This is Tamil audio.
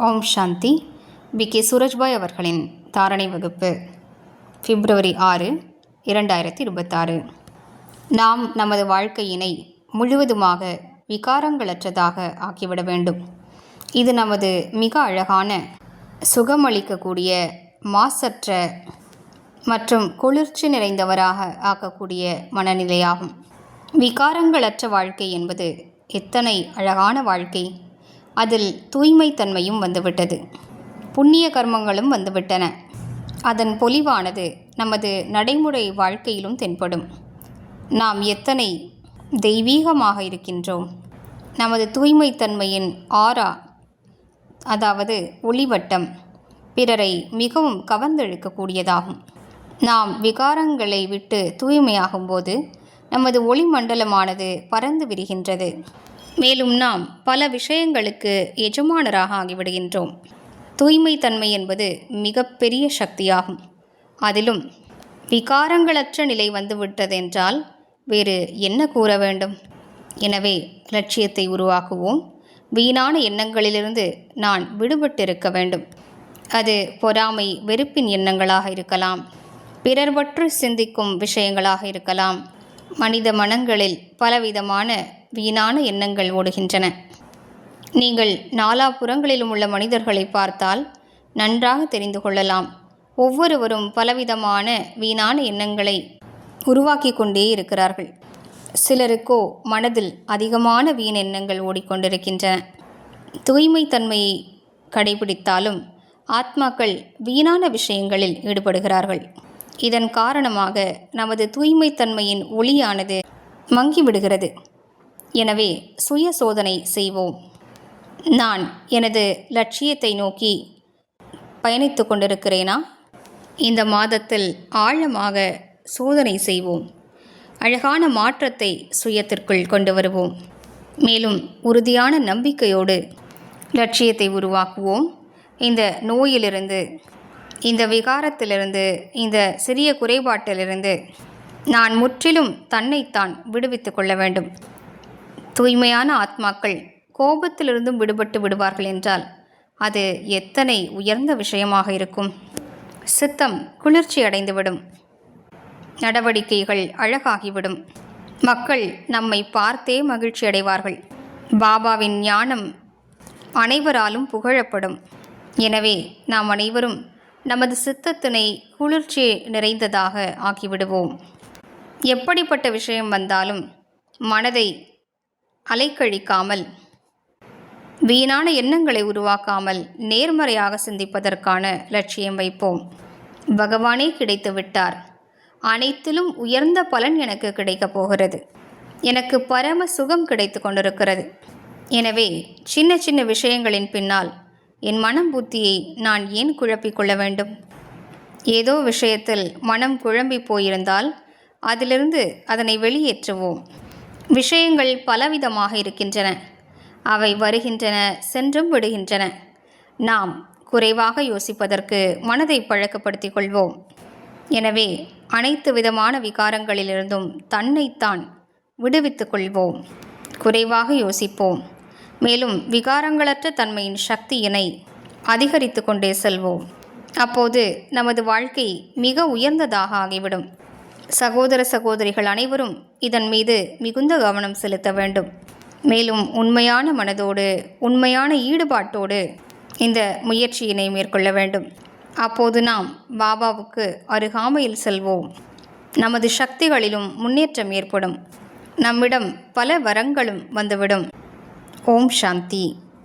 ஓம் சாந்தி. கே சூரஜ்பாய் அவர்களின் தாரணை வகுப்பு February 6, 2026. நாம் நமது வாழ்க்கையினை முழுவதுமாக விகாரங்களற்றதாக ஆக்கிவிட வேண்டும். இது நமது மிக அழகான சுகமளிக்கக்கூடிய மாசற்ற மற்றும் குளிர்ச்சி நிறைந்தவராக ஆக்கக்கூடிய மனநிலையாகும். விகாரங்களற்ற வாழ்க்கை என்பது எத்தனை அழகான வாழ்க்கை! அதில் தூய்மைத்தன்மையும் வந்துவிட்டது, புண்ணிய கர்மங்களும் வந்துவிட்டன. அதன் பொலிவானது நமது நடைமுறை வாழ்க்கையிலும் தென்படும். நாம் எத்தனை தெய்வீகமாக இருக்கின்றோம்! நமது தூய்மைத்தன்மையின் ஆரா, அதாவது ஒளிவட்டம், பிறரை மிகவும் கவர்ந்தெழுக்கக்கூடியதாகும். நாம் விகாரங்களை விட்டு தூய்மையாகும்போது நமது ஒளிமண்டலமானது பறந்து விரிகின்றது. மேலும் நாம் பல விஷயங்களுக்கு எஜமானராக ஆகிவிடுகின்றோம். தூய்மைத்தன்மை என்பது மிகப்பெரிய சக்தியாகும். அதிலும் விகாரங்களற்ற நிலை வந்துவிட்டதென்றால் வேறு என்ன கூற வேண்டும்? எனவே லட்சியத்தை உருவாக்குவோம். வீணான எண்ணங்களிலிருந்து நான் விடுபட்டிருக்க வேண்டும். அது பொறாமை, வெறுப்பின் எண்ணங்களாக இருக்கலாம், பிறர் பற்றி சிந்திக்கும் விஷயங்களாக இருக்கலாம். மனித மனங்களில் பலவிதமான வீணான எண்ணங்கள் ஓடுகின்றன. நீங்கள் நாலாபுறங்களிலும் உள்ள மனிதர்களை பார்த்தால் நன்றாக தெரிந்து கொள்ளலாம். ஒவ்வொருவரும் பலவிதமான வீணான எண்ணங்களை உருவாக்கி கொண்டே இருக்கிறார்கள். சிலருக்கோ மனதில் அதிகமான வீண் எண்ணங்கள் ஓடிக்கொண்டிருக்கின்றன. தூய்மைத்தன்மையை கடைபிடித்தாலும் ஆத்மாக்கள் வீணான விஷயங்களில் ஈடுபடுகிறார்கள். இதன் காரணமாக நமது தூய்மைத்தன்மையின் ஒளியானது மங்கிவிடுகிறது. எனவே சுய சோதனை செய்வோம். நான் எனது லட்சியத்தை நோக்கி பயணித்து கொண்டிருக்கிறேனா? இந்த மாதத்தில் ஆழமாக சோதனை செய்வோம். அழகான மாற்றத்தை சுயத்திற்குள் கொண்டு வருவோம். மேலும் உறுதியான நம்பிக்கையோடு லட்சியத்தை உருவாக்குவோம். இந்த நோயிலிருந்து, இந்த விகாரத்திலிருந்து, இந்த சிறிய குறைபாட்டிலிருந்து நான் முற்றிலும் தன்னைத்தான் விடுவித்து கொள்ள வேண்டும். தூய்மையான ஆத்மாக்கள் கோபத்திலிருந்தும் விடுபட்டு விடுவார்கள் என்றால் அது எத்தனை உயர்ந்த விஷயமாக இருக்கும்! சித்தம் குளிர்ச்சி அடைந்துவிடும், நடவடிக்கைகள் அழகாகிவிடும், மக்கள் நம்மை பார்த்தே மகிழ்ச்சி அடைவார்கள். பாபாவின் ஞானம் அனைவராலும் புகழப்படும். எனவே நாம் அனைவரும் நமது சித்தத்தினை குளிர்ச்சி நிறைந்ததாக ஆக்கிவிடுவோம். எப்படிப்பட்ட விஷயம் வந்தாலும் மனதை அலைக்கழிக்காமல், வீணான எண்ணங்களை உருவாக்காமல் நேர்மறையாக சிந்திப்பதற்கான லட்சியம் வைப்போம். பகவானே கிடைத்து விட்டார். அனைத்திலும் உயர்ந்த பலன் எனக்கு கிடைக்கப் போகிறது. எனக்கு பரம சுகம் கிடைத்து கொண்டிருக்கிறது. எனவே சின்ன சின்ன விஷயங்களின் பின்னால் என் மனம் புத்தியை நான் ஏன் குழப்பிக்கொள்ள வேண்டும்? ஏதோ விஷயத்தில் மனம் குழம்பி போயிருந்தால் அதிலிருந்து அதனை வெளியேற்றுவோம். விஷயங்கள் பலவிதமாக இருக்கின்றன. அவை வருகின்றன, சென்றும் விடுகின்றன. நாம் குறைவாக யோசிப்பதற்கு மனதை பழக்கப்படுத்திக் கொள்வோம். எனவே அனைத்து விதமான விகாரங்களிலிருந்தும் தன்னைத்தான் விடுவித்துக் கொள்வோம். குறைவாக யோசிப்போம். மேலும் விகாரங்களற்ற தன்மையின் சக்தியினை அதிகரித்து கொண்டே செல்வோம். அப்போது நமது வாழ்க்கை மிக உயர்ந்ததாக ஆகிவிடும். சகோதர சகோதரிகள் அனைவரும் இதன் மீது மிகுந்த கவனம் செலுத்த வேண்டும். மேலும் உண்மையான மனதோடு, உண்மையான ஈடுபாட்டோடு இந்த முயற்சியினை மேற்கொள்ள வேண்டும். அப்போது நாம் பாபாவுக்கு அருகாமையில் செல்வோம். நமது சக்திகளிலும் முன்னேற்றம் ஏற்படும். நம்மிடம் பல வரங்களும் வந்துவிடும். ஓம் சாந்தி.